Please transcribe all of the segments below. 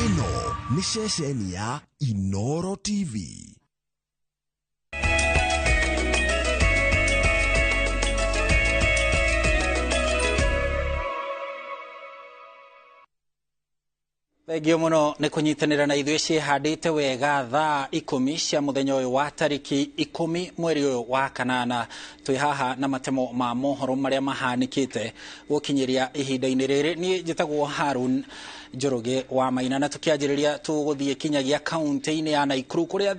Eno ni ceceni ya Inoro TV. Thegio muno ni kunyitanira na ithuĩ ciĩhandĩte wega thaa 10 cia mũthenya ũyũ wa tariki 10 mweri ũyũ wa kanana. Twĩ haha na matemo ma mohoro marĩa mahanĩkĩte gũkinyĩria ihinda-inĩ rĩrĩ. Niĩ njĩtagwo Harun Njoroge wa Maina, na tũkĩanjĩrĩria tũgũthiĩ kinyagia kaunti-inĩ ya Naikuru kũrĩa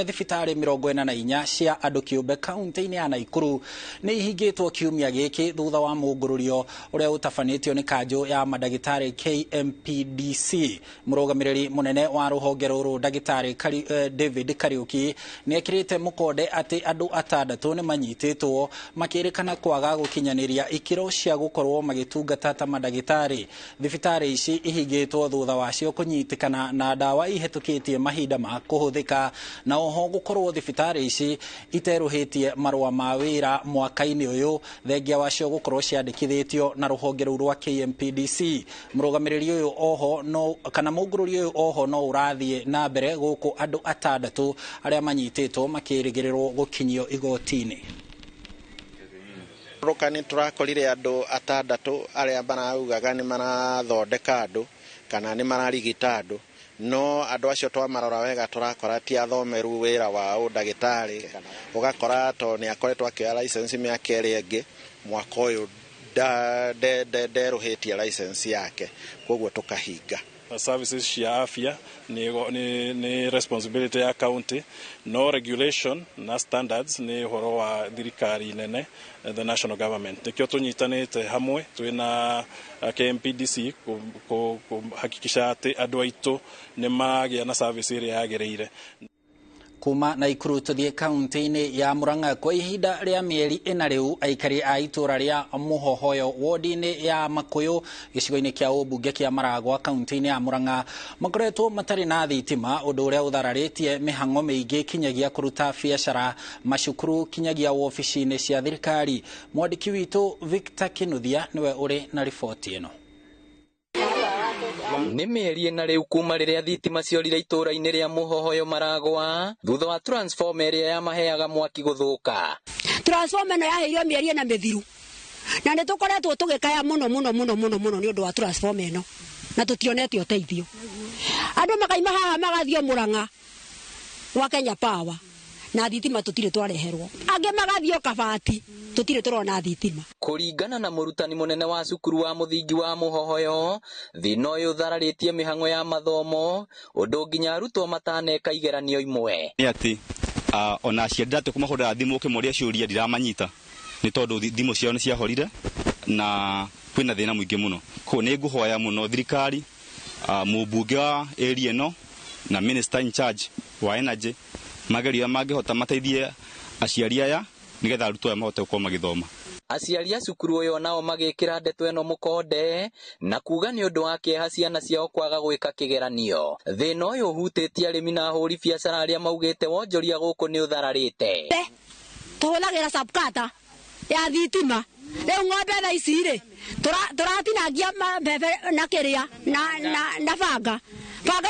thibitarĩ 44 cia andũ kĩũmbe kaunti-inĩ ya Naikuru nĩ ihingĩtwo kiumia gĩkĩ thutha wa mũngũrũrio ũrĩa ũtabanĩtio nĩ kanjũ ya mandagĩtarĩ KMPDC. Mũrũgamĩrĩri mũnene wa rũhonge rũrũ ndagĩtarĩ David Kariuki nĩ ekĩrĩte mũkonde atĩ andũ 6 nĩ manyitĩtwo makĩrĩkana kwaga gũkinyanĩria ikĩro cia gũkorwo magĩtungata ta mandagĩtarĩ. Thibitarĩ ici ihingĩtwo thutha wacio kũnyitĩkana na ndawa ihetũkĩtie mahinda ma kũhũthĩka, na oho gũkorwo thibitarĩ ici iterũhĩtie marũa ma wĩra mwaka-inĩ ũyũ thengia wacio gũkorwo ciandĩkithĩtio na rũhonge rũu rwa KMPDC. Mũrũgamĩrĩri ũyũ oho mũngũrũri ũyũ oho no ũrathiĩ na mbere gũkũ andũ 6 arĩa manyitĩtwo makĩrĩgĩrĩrwo gũkinyio igoti-inĩ. Rũkani tũrakorire andũ 6 arĩa maraugaga nĩ marathondeka andũ kana nĩ mararigita andũ, no andũ acio twamarora wega tũrakora ti athomeru wĩra wa ũndagĩtarĩ, ũgakora to nĩ akoretwo akĩoya license mĩaka ĩrĩa ĩngĩ, mwaka ũyũ nderũhĩtie license yake, koguo tũkahinga. Services cia afya ni responsibility ya county, no regulation na standards ni horo wa thirikari nene, the national government. Nikio tunyitanite hamwe twina KMPDC kuhakikisha ati andu aitu ni magĩa na service ĩrĩa yagĩrĩire. Kuma Naikuru tũthiĩ kaunti-inĩ ya Murang'a. Kwa ihinda rĩa mĩeri 4 rĩu, aikari a itũra rĩa Muhohoyo wodi-inĩ ya Makũyũ gĩcigo-inĩ kĩa ũmbunge kĩa Maragwa kaunti-inĩ ya Murang'a makoretwo matarĩ na thitima, ũndũ ũrĩa ũthararĩtie mĩhang'o mĩingĩ kinyagia kũruta biacara, macukuru kinyagia wobici-inĩ cia thirikari. Mwandĩki witũ Victor Kinuthia niwe ũrĩ na riboti ĩno. Nĩ mĩeri 4 rĩu kuma rĩrĩa thitima ciorire itũra-inĩ rĩa Muhohoyo Maragwa thutha wa transformer ĩrĩa yamaheaga mwaki gũthũka. Transformer ĩno yaheirwo mĩeri 4 mĩthiru, na nĩ tũkoretwo tũgĩkaya mũno nĩ ũndũ wa transformer ĩno, na tũtionete ũteithio. Andũ makaima haha magathio Murang'a gwa Kenya Power na thitima tũtirĩ twareherwo, angĩ magathio Kabati tũtirĩ tũrona thitima. Kũringana na mũrutani mũnene wa cukuru wa mũthingi wa Muhohoyo, thĩna ũyũ ũthararĩtie mĩhang'o ya mathomo, ũndũ nginya arutwo mataneka igeranio imwe. Nĩ atĩ ona aciari kũmahũrĩra thimũ ũkĩmoria ciũria ndiramanyita nĩ tondũ thimũ ciao nĩ ciahorire na kwĩna thĩna mũingĩ mũno. Koguo nĩ ngũhoya mũno thirikari, mũmbunge wa area ĩno na minister in charge wa energy mageria mangĩhota mateithie aciari aya nigetha arutwo aya mahote gũkorwo magĩthoma. Aciari a cukuru ũyũ nao magĩkĩra ndeto ĩno mũkonde na kuga nĩ ũndũ wa kĩeha ciana ciao kwaga gwĩka kĩgeranio. Thĩna ũyũ ũhutĩtie arĩmi na ahũri biacara arĩa maugĩte wonjoria gũkũ nĩ ũthararĩte. Tũhũthagĩra subcata ya thitima, rĩu ng'ombe thaa ici rĩ tũratinangia mbembe na kĩrĩa na banga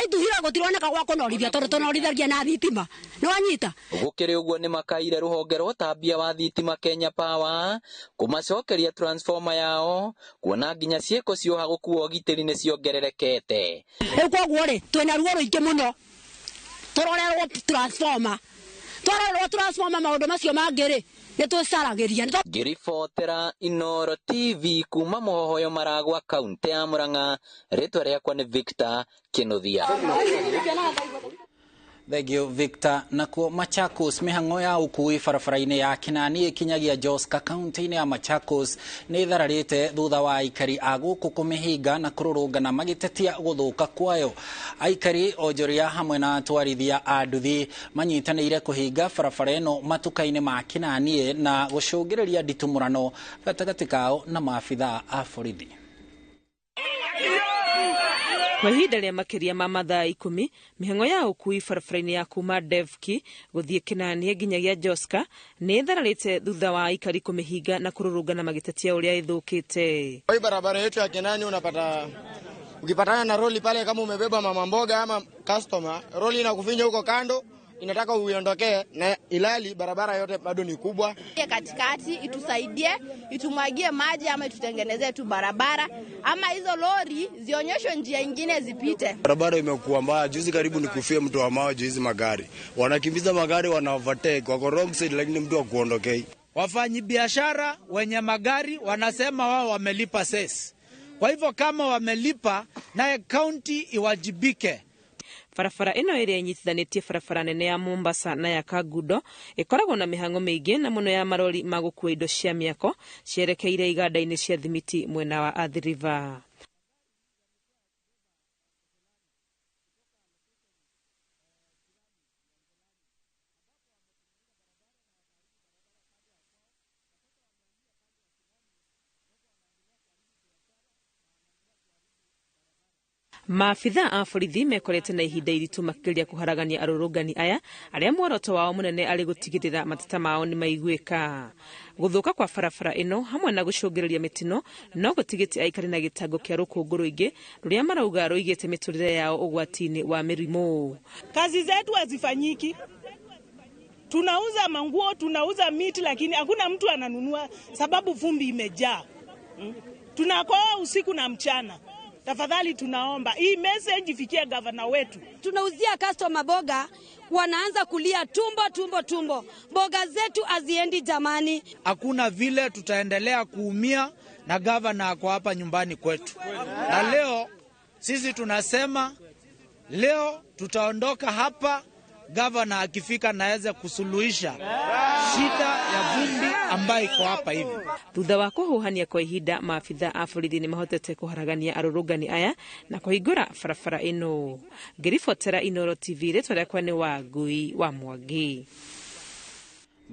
ituhire gũtironeka gwa kũnorithia tondũ tũnorithagia na thitima, nĩ wanyita. Gũkĩrĩ ũguo nĩ makaire rũhonge rwa ũtambia wa thitima Kenya Power kũmacokeria transformer yao, kuona nginya ciĩko cia ũhagũku wa ũgitĩri nĩ ciongererekete. Rĩu koguo rĩ twĩna ruo rũingĩ mũno, tũrorerwo transformer maũndũ macio mangĩ rĩ nĩ twĩcaragĩria. Ngĩribotera Inoro TV kuma Muhohoyo Maragwa kaunti ya Murang'a, rĩtwa rĩakwa nĩ Victor Kinuthia. Thegio Victor. Nakuo Machakos, mĩhang'o ya ũkui barabara-inĩ ya Kinani ikinyagia Joska kaunti-inĩ ya Machakos nĩ thararĩte thutha wa aikari a gũkũ kũmĩhinga na kũrũrũngana magĩtetia gũthũka kwayo. Aikari onjoria hamwe na atwarithia a nduthi manyitanĩire kũhinga barabara ĩno matuka-inĩ ma Kinani na gũcũngĩrĩria nditumũrano gatagatĩ kao na maabithaa a borithi. Kwa ihinda rĩa makĩria ma mathaa 10, mĩhang'o ya ũkui barabara-inĩ ya kuma Devki gũthiĩ Kinani nginyagia Joska nĩ thararĩte thutha wa aikari kũmĩhinga na kũrũrũngana magĩtetia ũrĩa ĩthũkĩte. Hii barabara yetu ya Kinani unapata Ukipatana na roli pale kama umebeba mama mboga ama customer, roli inakufinya huko kando, inataka uiondokee, na ilali barabara yote bado ni kubwa. Katikati itusaidie, itumwagie maji ama itutengenezee tu barabara, ama hizo lori zionyeshwe njia nyingine zipite. Barabara imekuwa mbaya, juzi karibu nikufia mtu wa mawe hizi magari. Wanakimbiza magari, wana overtake, wako wrong side, lakini mtu akuondokei. Wafanyi biashara wenye magari wanasema wao wamelipa cess. Kwa hivyo kama wamelipa, naye county iwajibike. Barabara ino iria inyitithanĩtie barabara nene ya Mombasa na ya Kagudo ikoragwo na mihango mĩingĩ na muno ya marori magũkua indo cia mĩako cierekeire iganda-inĩ cia thimiti mwena wa Athi River. Maafitha a borithi mekorete na ihinda iritu makigeria kuharagania arũrũngani aya aria muoroto wao munene ari gutigirira mateta mao ni maiguika. Guthuka kwa barabara ino hamwe na gucungiriria mitino no gutigite aikari na gitango kia rukungu ruingi ruria marauga ruigite miturire yao ugwati-ini wa mirimu. Kazi zetu hazifanyiki. Tunauza manguo, tunauza miti, lakini hakuna mtu ananunua sababu vumbi imejaa. Tunakoa usiku na mchana. Tafadhali tunaomba hii message ifikie gavana wetu. Tunauzia customer boga, wanaanza kulia tumbo. Boga zetu haziendi jamani. Hakuna vile tutaendelea kuumia na gavana ako hapa nyumbani kwetu. Na leo sisi tunasema leo tutaondoka hapa gavana akifika naweza kusuluhisha shida ya vumbi ambayo iko hapa hivi. Thutha wa kuhuhania kwa ihinda, maafitha a borithi ni mahotete kuharagania arũrũngani aya na kuhingũra barabara ino. Ngiribotera Inooro TV, rĩtwa rĩakwa nĩ Wangui wa Mwangi.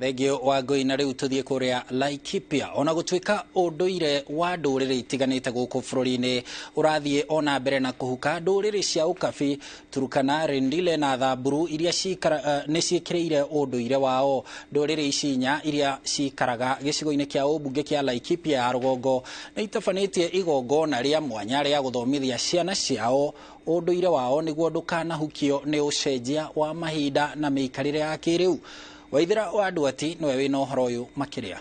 Thegio wa Ngui, na riu tuthie kuria Laikipia. Ona gutuika unduire wa nduriri itiganite guku bururi-ini urathie ona mbere na kuhuka, nduriri cia Ukabi, Turkana, Rendile na Thamburu iria ni ciikireire unduire wao. Nduriri ici inya iria cikaraga gicigo-ini kia ubunge kia Laikipia ya rugongo na itabanitie igongona ria mwanya ria guthomithia ciana ciao unduire wao niguo ndukanahukio ni ucenjia wa mahinda na miikarire ya kiriu. Waithira wa Nduati niwe wina uhoro uyu makiria.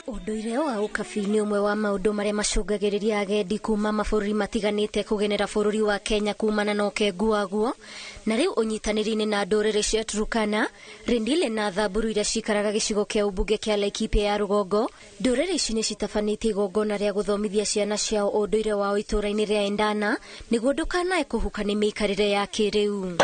Unduire wa Ukabi ni umwe wa maundu maria macungagiriria agendi kuma mabũrũri matiganite kugenera bũrũri wa Kenya kumana na ũkengu waguo, na riu unyitanĩri-inĩ na ndũrĩrĩ cia Turkana, Rendile na Thamburu iria cikaraga gĩcigo kĩa ũmbunge kĩa Laikipia ya rugongo. Ndũrĩrĩ ici nĩ citabanĩtie igongona rĩa gũthomithia ciana ciao ũndũire wao itũra-inĩ rĩa Endana nĩguo ndũkanae kũhuka nĩ mĩikarĩre ya kĩrĩu.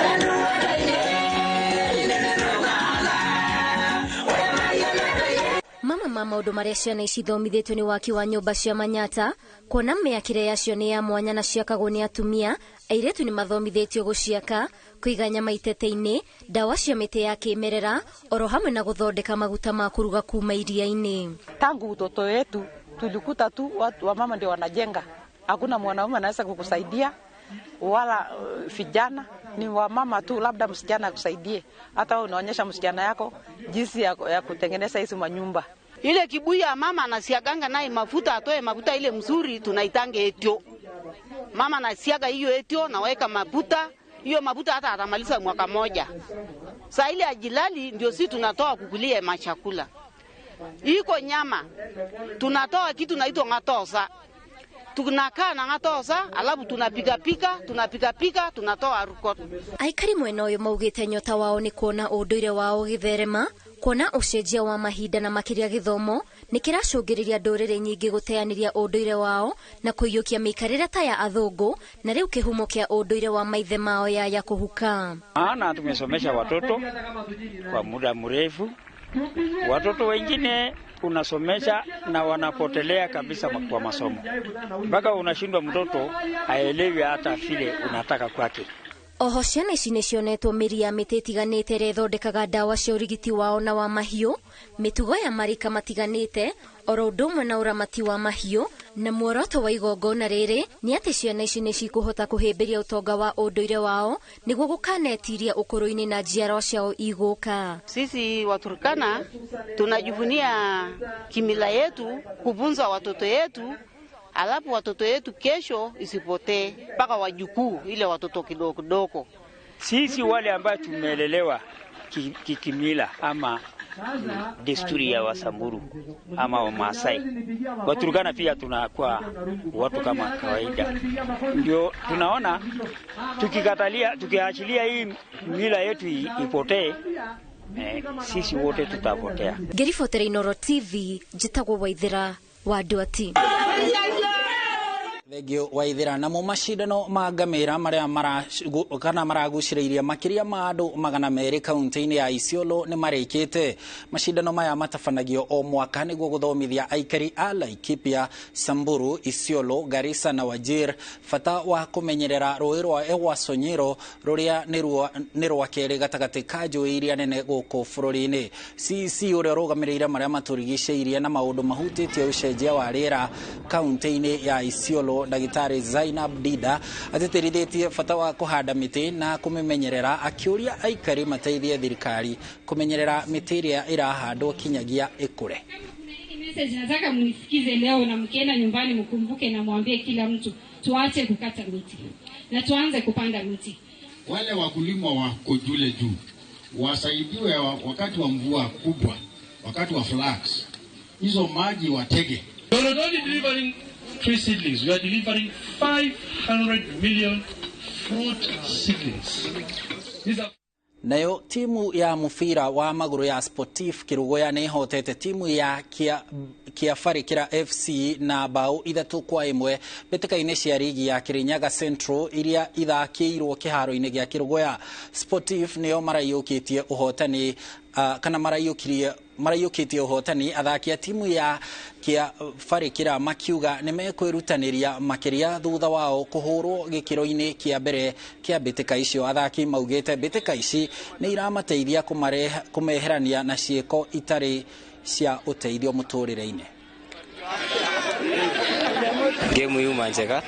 Mama maundu maria ciana ici thomithĩtio nĩ waki wa nyũmba cia Manyata, kuona mĩakĩre yacio nĩ ya mwanya na ciakagwo nĩ atumia. Airĩtu nĩ mathomithĩtio gũciaka, kũiga nyama itete-inĩ, dawa cia mĩtĩ ya kĩmerera, oro hamwe na gũthondeka maguta ma kuruga kuma iria-inĩ. Tangu utoto wetu tulikuta tu watu wa mama ndio wanajenga, hakuna mwanaume anaweza kukusaidia wala vijana, ni wa mama tu, labda msichana akusaidie. Hata unaonyesha msichana yako jinsi ya kutengeneza hizo manyumba. Ile kibuyu ya mama anasiaganga naye mafuta, atoe mafuta ile mzuri tunaitange etio. Mama anasiaga hiyo etio na weka mafuta, hiyo mafuta hata atamaliza mwaka moja. Sasa ile ajilali ndio sisi tunatoa kukulia machakula. Iko nyama tunatoa kitu naitwa ngatosa. Tunakaa na ngatosa, alafu tunapika, tunatoa rukot. Aikari mwena uyu maugite nyota wao ni kuona unduire wao githerema, kuona ucenjia wa mahinda na makiria githomo ni kiracungiriria nduriri nyingi guteaniria unduire wao na kuiyukia mikarire ta ya athungu, na riu kihumo kia unduire wa maithe mao ya kuhuka. Ana tumesomesha watoto kwa muda mrefu. Watoto wengine unasomesha na wanapotelea kabisa kwa masomo, mpaka unashindwa mtoto aelewe hata vile unataka kwake. Oho ciana ici nĩ cionetwo mĩri ya mĩtĩ ĩtiganĩte ĩrĩa ĩthondekaga ndawa cia ũrigiti wao na wa mahiũ, mĩtugo ya marika matiganĩte, oro ũndũ ũmwe na ũramati wa mahiũ, Na muoroto wa igongona riri ni ati ciana ici ni cikuhota kuhimbiria utonga wa unduire wao niguo gukanetiria ukuru-ini na njiarwa ciao iguka. Sisi Waturkana tunajivunia kimila yetu, kufunza watoto yetu, alafu watoto yetu kesho isipotee mpaka wajukuu, ile watoto kidogo kidogo. Sisi wale ambao tumelelewa kikimila ama desturi ya Wasamburu ama Wamasai, Waturkana pia tunakuwa watu kama kawaida. Ndio tunaona tukiachilia hii mila yetu ipotee, sisi wote tutapotea. Ngiribotera Inooro TV, njitagwo Waithira wa Ndwati. Thegio Waithira. Na mumashindano ma ngamira maria maraguciriria makiria ma andu 200 kaunti-ini ya Isiolo ni marikite. Mashindano maya matabanagio o mwaka niguo guthomithia aikari a Laikipia, Samburu, Isiolo, Garissa na Wajir fata wa kumenyerera rũĩ rwa Ewasonyiro ruria ni rwa keri gatagati ka njũĩ iria nene guku bũrũri-inĩ. CC uria rugamirire maria maturigicĩirie na maundu mahutitie ucenjia wa rĩera kaunti-ini ya Isiolo, Ndagitari Zainab Dida atĩtĩrithĩtie bata wa kuhanda mĩtĩ na kumimenyerera, akiuria aikari mateithie thirikari kumenyerera mĩtĩ ĩrĩa irahandwo kinyagia ikure. Message nataka mnisikize leo, na mkienda nyumbani mkumbuke na mwambie kila mtu tuache kukata miti na tuanze kupanda miti. Wale wakulima wa kujule juu wasaidiwe wakati wa mvua kubwa, wakati wa floods, hizo maji watege. We're not only delivering tree seedlings, we are delivering 500 million fruit seedlings. Nayo timu ya mufira wa maguru ya Sportif Kirugoya ni hotete timu ya Kiafarikira FC na bao 3-1 beteka-ini cia rigi ya Kirinyaga Central iria ithakĩirwo kĩharo-inĩ gĩa Kirugoya. Sportif nĩo maraiyũkĩtie ũhotani kana maraiyũkĩtie ũhotani. Athaki a timu ya Kiafarikira makiuga nĩ mekwĩrutanĩria makĩria thutha wao kũhũrwo gĩkĩro-inĩ kĩa mbere kĩa mbĩtĩka icio. Athaki maugĩte mbĩtĩka ici nĩ iramateithia kũmeherania na ciĩko itarĩ cia ũteithio mũtũrĩre-inĩ. Game yuma njega,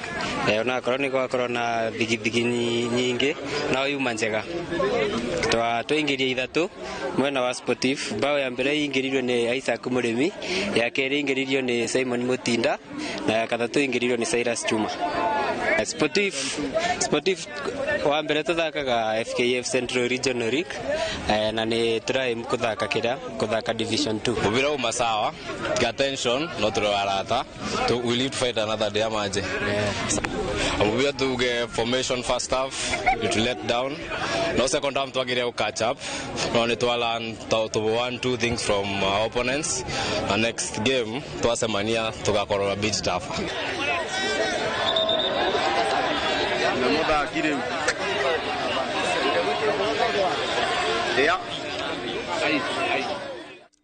ona korwo nĩ gwakorwo na thigithigi nyingĩ no yuma njega. Twaingĩria 3 mwena wa Sportif. Bao ya mbere ingĩririo nĩ Isaac Mũrĩmi, ya kerĩ ingĩririo nĩ Simon Mutinda na ya gatatũ ingĩririo nĩ Cyrus Chuma. Sportif wa mbere tuthakaga FKF Central Regional League na nĩ try kuthaka Division 2. Mubira uma sawa, got tension, no turarata. We need to fight another day amaje. Mubira tuge formation first half, it let down. No second half twagire catch up. No ni learn to 1-2 things from our opponents. And next game twasemania tugakorora beach tough.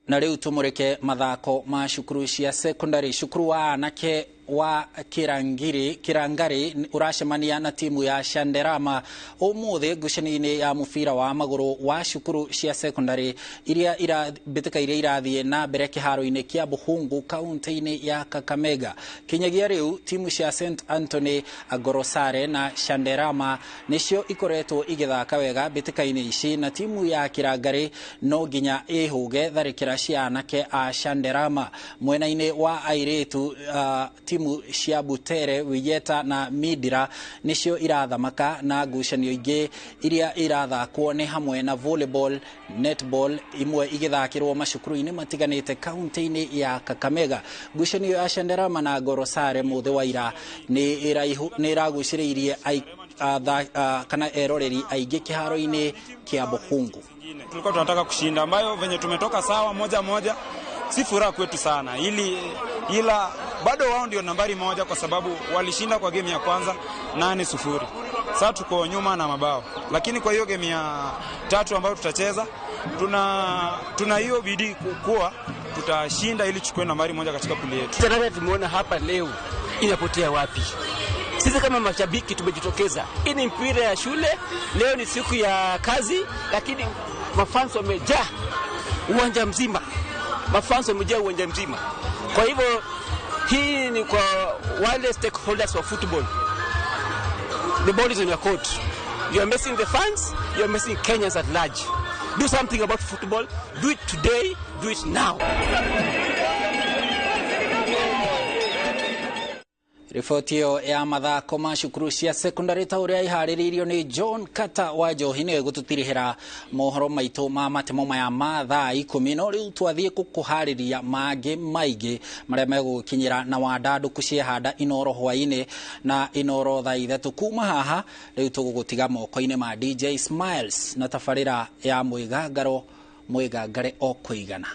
Na riu tumurike mathako ma cukuru cia secondary. Cukuru wa anake wa Kirangari uracemania na timu ya Shanderama umuthi ngucanio-inĩ ya mubira wa maguru wa cukuru cia secondary iria mbĩtĩka iria irathie na mbere kĩharo-inĩ kĩa Buhungu kaunti-inĩ ya Kakamega. Kinyagia riu timu cia St Anthony, Agorosare na Shanderama nicio ikoretwo igithaka wega mbĩtĩka-inĩ ici, na timu ya Kirangari no nginya ihuge tharĩkĩra cia anake a Shanderama. Mwena-inĩ wa airĩtu timu cia Butere, Wiyeta na Midira nicio irathamaka, na ngucanio ingĩ iria irathakwo nĩ hamwe na volleyball, netball, imwe igithakirwo macukuru-inĩ matiganĩte kaunti-inĩ ya Kakamega. Ngucanio ya Shanderama na Gorosare muthi wa ira nĩ iragucĩrĩirie kana eroreri aingĩ kĩharo-inĩ kĩa Buhungu. Tulikuwa tunataka kushinda, ambayo venye tumetoka sawa moja si furaha kwetu sana, ila bado wao ndio nambari 1 kwa sababu walishinda kwa game ya kwanza 8-0. Sasa tuko nyuma na mabao, lakini kwa hiyo game ya 3 ambayo tutacheza tuna hiyo bidii kuwa tutashinda ili chukue nambari 1 katika puli yetu. Tunataka tumuone hapa leo inapotea wapi. Sisi kama mashabiki tumejitokeza. Hii ni mpira ya shule, leo ni siku ya kazi, lakini mafans wamejaa uwanja mzima. Kwa hivyo Hii ni kwa wale stakeholders wa football. The ball is in your court. You are missing the fans, you are missing Kenyans at large. Do something about football. Do it today, do it now. Riboti iyo ya mathako ma cukuru cia secondary ta uria ihaririirio ni John Kata wa Njohi niwe gututirihira mohoro maitu ma matemo maya ma thaa 10 no riu twathie kukuhariria mangi maingi maria megukinyira na wandanduku ciehanda Inoro hwaini na Inoro thaa 3 kuma haha riu tugugutiga moko-ini ma DJ Smiles na tafarira ya mwigangare o kuigana.